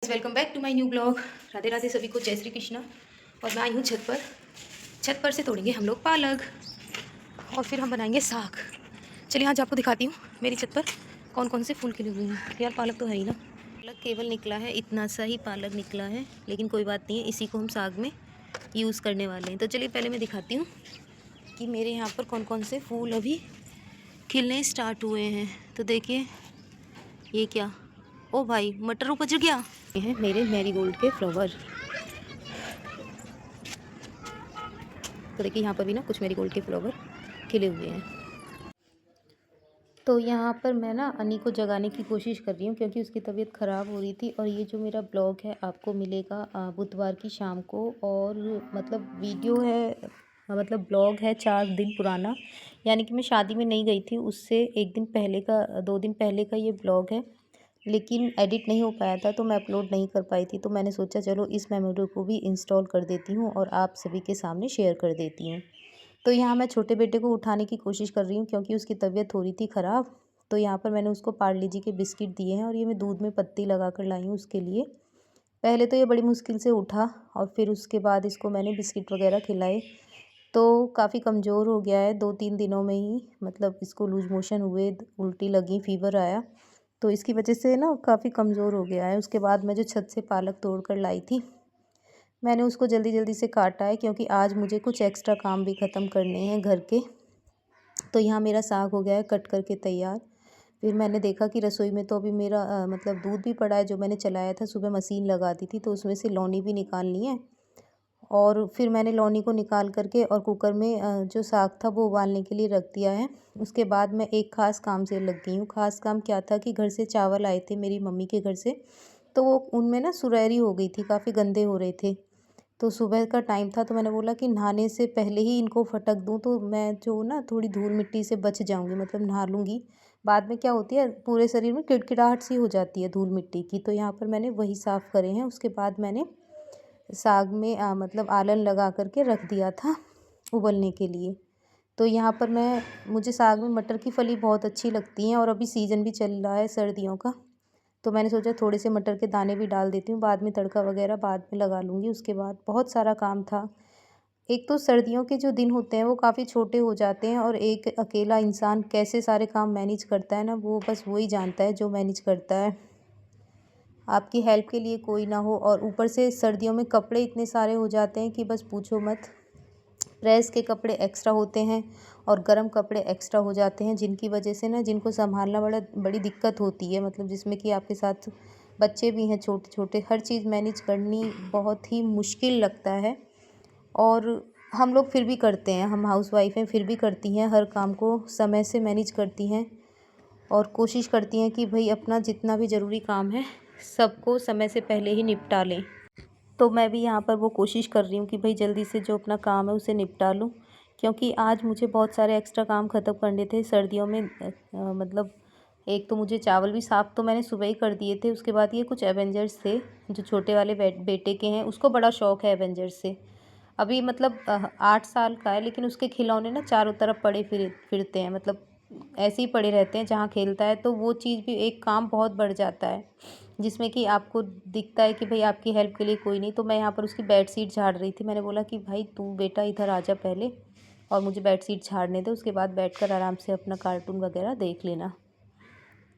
Welcome back to my new blog. Radhe Radhe सभी को, जय श्री कृष्णा। और मैं आई हूँ छत पर। छत पर से तोड़ेंगे हम लोग पालक और फिर हम बनाएंगे साग। चलिए आज आपको दिखाती हूँ मेरी छत पर कौन कौन से फूल खिले हुए हैं। यार पालक तो है ही ना, पालक केवल निकला है, इतना सा ही पालक निकला है, लेकिन कोई बात नहीं है, इसी को हम साग में यूज़ करने वाले हैं। तो चलिए पहले मैं दिखाती हूँ कि मेरे यहाँ पर कौन कौन से फूल अभी खिलने स्टार्ट हुए हैं। तो देखिए ये क्या, ओ भाई मटर उपज गया। ये हैं मेरे मैरीगोल्ड के फ्लावर। तो देखिए यहाँ पर भी ना कुछ मैरीगोल्ड के फ्लावर खिले हुए हैं। तो यहाँ पर मैं ना अनी को जगाने की कोशिश कर रही हूँ क्योंकि उसकी तबीयत ख़राब हो रही थी। और ये जो मेरा ब्लॉग है आपको मिलेगा बुधवार की शाम को। और मतलब वीडियो है, मतलब ब्लॉग है 4 दिन पुराना, यानी कि मैं शादी में नहीं गई थी, उससे एक दिन पहले का, 2 दिन पहले का ये ब्लॉग है। लेकिन एडिट नहीं हो पाया था तो मैं अपलोड नहीं कर पाई थी। तो मैंने सोचा चलो इस मेमोरी को भी इंस्टॉल कर देती हूँ और आप सभी के सामने शेयर कर देती हूँ। तो यहाँ मैं छोटे बेटे को उठाने की कोशिश कर रही हूँ क्योंकि उसकी तबीयत हो रही थी ख़राब। तो यहाँ पर मैंने उसको पार्ले जी के बिस्किट दिए हैं और ये मैं दूध में पत्ती लगा कर लाई हूँ उसके लिए। पहले तो ये बड़ी मुश्किल से उठा और फिर उसके बाद इसको मैंने बिस्किट वगैरह खिलाए। तो काफ़ी कमज़ोर हो गया है 2-3 दिनों में ही, मतलब इसको लूज मोशन हुए, उल्टी लगी, फीवर आया। तो इसकी वजह से ना काफ़ी कमज़ोर हो गया है। उसके बाद मैं जो छत से पालक तोड़ कर लाई थी, मैंने उसको जल्दी जल्दी से काटा है क्योंकि आज मुझे कुछ एक्स्ट्रा काम भी ख़त्म करने हैं घर के। तो यहाँ मेरा साग हो गया है कट करके तैयार। फिर मैंने देखा कि रसोई में तो अभी मेरा मतलब दूध भी पड़ा है जो मैंने चलाया था, सुबह मशीन लगा दी थी तो उसमें से लौनी भी निकालनी है। और फिर मैंने लौनी को निकाल करके और कुकर में जो साग था वो उबालने के लिए रख दिया है। उसके बाद मैं एक ख़ास काम से लग गई हूँ। ख़ास काम क्या था कि घर से चावल आए थे मेरी मम्मी के घर से, तो वो उनमें ना सुरैरी हो गई थी, काफ़ी गंदे हो रहे थे। तो सुबह का टाइम था तो मैंने बोला कि नहाने से पहले ही इनको फटक दूँ तो मैं जो ना थोड़ी धूल मिट्टी से बच जाऊँगी, मतलब नहा लूँगी। बाद में क्या होती है, पूरे शरीर में किड़किड़ाहट सी हो जाती है धूल मिट्टी की। तो यहाँ पर मैंने वही साफ़ करे हैं। उसके बाद मैंने साग में मतलब आलन लगा करके रख दिया था उबलने के लिए। तो यहाँ पर मुझे साग में मटर की फली बहुत अच्छी लगती हैं और अभी सीज़न भी चल रहा है सर्दियों का। तो मैंने सोचा थोड़े से मटर के दाने भी डाल देती हूँ, बाद में तड़का वगैरह बाद में लगा लूँगी। उसके बाद बहुत सारा काम था। एक तो सर्दियों के जो दिन होते हैं वो काफ़ी छोटे हो जाते हैं और एक अकेला इंसान कैसे सारे काम मैनेज करता है ना, वो बस वही जानता है जो मैनेज करता है। आपकी हेल्प के लिए कोई ना हो, और ऊपर से सर्दियों में कपड़े इतने सारे हो जाते हैं कि बस पूछो मत। प्रेस के कपड़े एक्स्ट्रा होते हैं और गर्म कपड़े एक्स्ट्रा हो जाते हैं, जिनकी वजह से ना जिनको संभालना बड़ी दिक्कत होती है, मतलब जिसमें कि आपके साथ बच्चे भी हैं छोटे छोटे, हर चीज़ मैनेज करनी बहुत ही मुश्किल लगता है। और हम लोग फिर भी करते हैं, हम हाउसवाइफ हैं फिर भी करती हैं, हर काम को समय से मैनेज करती हैं और कोशिश करती हैं कि भाई अपना जितना भी ज़रूरी काम है सबको समय से पहले ही निपटा लें। तो मैं भी यहाँ पर वो कोशिश कर रही हूँ कि भाई जल्दी से जो अपना काम है उसे निपटा लूँ, क्योंकि आज मुझे बहुत सारे एक्स्ट्रा काम ख़त्म करने थे सर्दियों में। मतलब एक तो मुझे चावल भी साफ़ तो मैंने सुबह ही कर दिए थे। उसके बाद ये कुछ एवेंजर्स थे जो छोटे वाले बेटे के हैं, उसको बड़ा शौक़ है एवेंजर्स से। अभी मतलब 8 साल का है, लेकिन उसके खिलौने ना चारों तरफ पड़े फिरते हैं, मतलब ऐसे ही पड़े रहते हैं जहाँ खेलता है। तो वो चीज़ भी एक काम बहुत बढ़ जाता है जिसमें कि आपको दिखता है कि भाई आपकी हेल्प के लिए कोई नहीं। तो मैं यहाँ पर उसकी बेड शीट झाड़ रही थी। मैंने बोला कि भाई तू बेटा इधर आ जा पहले और मुझे बेड शीट झाड़ने दे, उसके बाद बैठकर आराम से अपना कार्टून वगैरह देख लेना।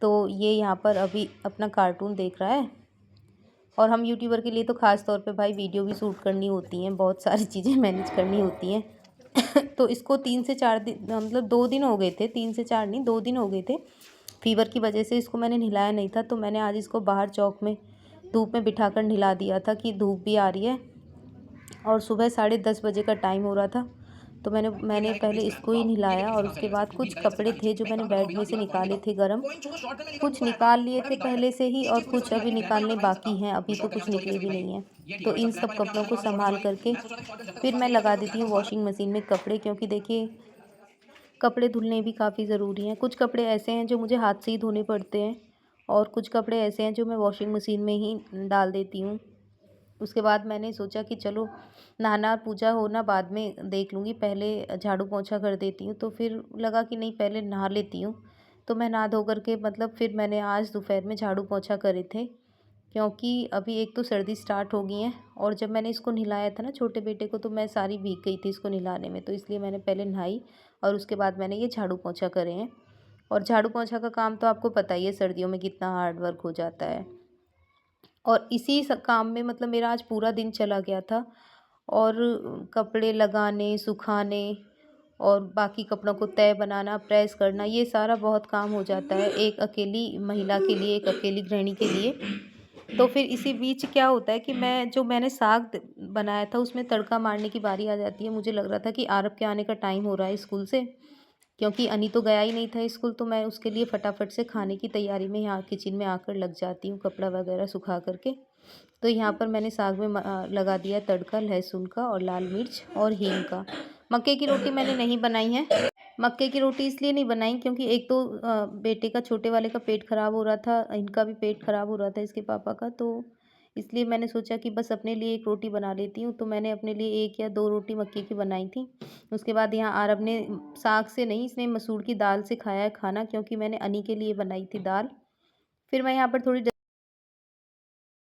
तो ये यहाँ पर अभी अपना कार्टून देख रहा है। और हम यूट्यूबर के लिए तो ख़ास तौर पे भाई वीडियो भी शूट करनी होती हैं, बहुत सारी चीज़ें मैनेज करनी होती हैं। तो इसको 3 से 4 दिन, मतलब 2 दिन हो गए थे, 3 से 4 नहीं 2 दिन हो गए थे। फ़ीवर की वजह से इसको मैंने नहलाया नहीं था, तो मैंने आज इसको बाहर चौक में धूप में बिठाकर नहला दिया था कि धूप भी आ रही है और सुबह 10:30 बजे का टाइम हो रहा था। तो मैंने पहले इसको ही नहलाया और उसके बाद कुछ कपड़े थे जो मैंने बेड में से निकाले थे गरम, कुछ निकाल लिए थे पहले से ही और कुछ अभी निकालने बाकी हैं, अभी तो कुछ निकले भी नहीं हैं। तो इन सब कपड़ों को संभाल करके फिर मैं लगा देती हूँ वॉशिंग मशीन में कपड़े, क्योंकि देखिए कपड़े धुलने भी काफ़ी ज़रूरी हैं। कुछ कपड़े ऐसे हैं जो मुझे हाथ से ही धोने पड़ते हैं और कुछ कपड़े ऐसे हैं जो मैं वॉशिंग मशीन में ही डाल देती हूँ। उसके बाद मैंने सोचा कि चलो नहाना पूजा होना बाद में देख लूँगी, पहले झाड़ू पोंछा कर देती हूँ। तो फिर लगा कि नहीं पहले नहा लेती हूँ। तो मैं नहा धो कर के मतलब फिर मैंने आज दोपहर में झाड़ू पोंछा करे थे, क्योंकि अभी एक तो सर्दी स्टार्ट हो गई है और जब मैंने इसको नहलाया था ना छोटे बेटे को, तो मैं सारी भीग गई थी इसको नहलाने में, तो इसलिए मैंने पहले नहाई और उसके बाद मैंने ये झाड़ू पोंछा करे हैं। और झाड़ू पोंछा का काम तो आपको पता ही है सर्दियों में कितना हार्ड वर्क हो जाता है। और इसी काम में मतलब मेरा आज पूरा दिन चला गया था। और कपड़े लगाने, सुखाने और बाकी कपड़ों को तह बनाना, प्रेस करना, ये सारा बहुत काम हो जाता है एक अकेली महिला के लिए, एक अकेली गृहिणी के लिए। तो फिर इसी बीच क्या होता है कि मैंने साग बनाया था उसमें तड़का मारने की बारी आ जाती है। मुझे लग रहा था कि आरव के आने का टाइम हो रहा है स्कूल से, क्योंकि अनी तो गया ही नहीं था स्कूल, तो मैं उसके लिए फटाफट से खाने की तैयारी में यहाँ किचन में आकर लग जाती हूँ कपड़ा वगैरह सुखा करके। तो यहाँ पर मैंने साग में लगा दिया तड़का लहसुन का और लाल मिर्च और हींग का। मक्के की रोटी मैंने नहीं बनाई है। मक्के की रोटी इसलिए नहीं बनाई क्योंकि एक तो बेटे का, छोटे वाले का पेट ख़राब हो रहा था, इनका भी पेट ख़राब हो रहा था इसके पापा का, तो इसलिए मैंने सोचा कि बस अपने लिए एक रोटी बना लेती हूँ। तो मैंने अपने लिए 1 या 2 रोटी मक्के की बनाई थी। उसके बाद यहाँ आरव ने साग से नहीं, इसने मसूर की दाल से खाया है खाना, क्योंकि मैंने अनी के लिए बनाई थी दाल। फिर मैं यहाँ पर थोड़ी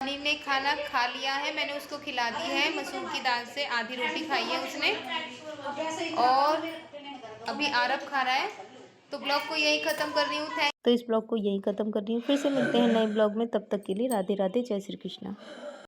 अनी ने खाना खा लिया है, मैंने उसको खिला दी है मसूर की दाल से, आधी रोटी खाई है उसने। और अभी आरव खा रहा है। तो ब्लॉग को यही ख़त्म कर रही हूँ। तो इस ब्लॉग को यही ख़त्म कर रही हूँ। फिर से मिलते हैं नए ब्लॉग में, तब तक के लिए राधे राधे, जय श्री कृष्णा।